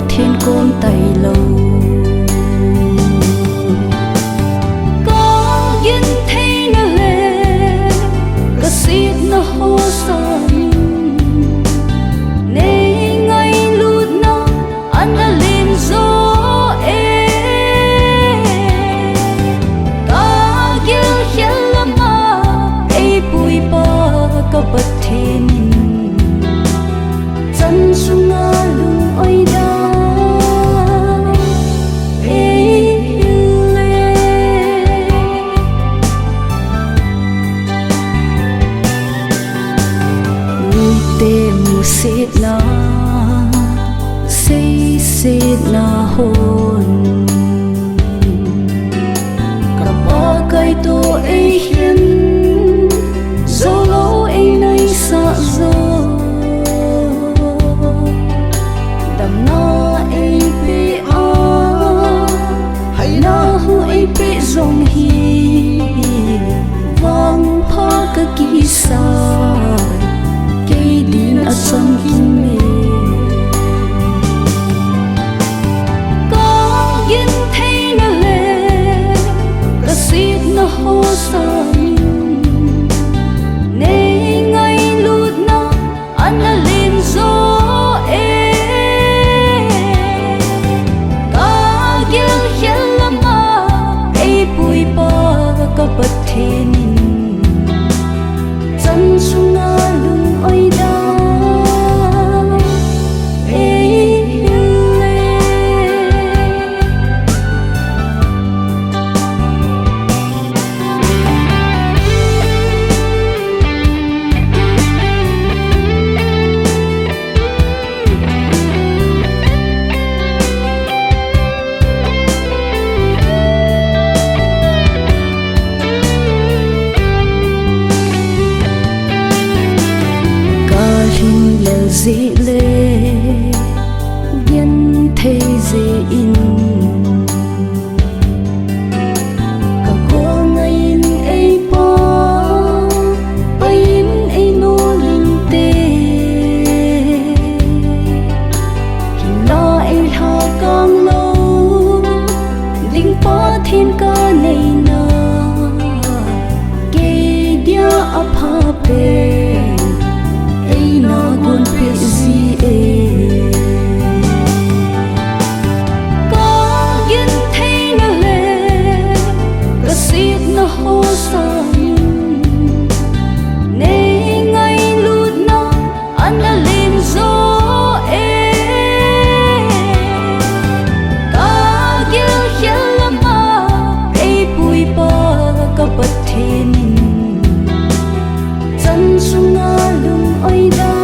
pathen con tailou có gentheinaleh ka setna ho sangin ne ngailutna analin zo khellam eipuipa ka pathen chunga lung oidan eihil Mite musetna seisetna hon pakai to eihil zolo einai sa zo damna eipa haina hu eipe zong hi wang pha ka kisa ke din asan me setna ho sangin ne ngailutna analin zo khellam eipuipa ka pathen chunga lung oidan eihil zile genthei ze in ka ngain eipa pain eino linte hina eilha kang lo ding pathen ka neina ke dia apha pe na gun pe zi ka gentheinaleh ka setna ho sangin ne ngailutna analin zo khellam eipuipa ka pathen chunga lung oidan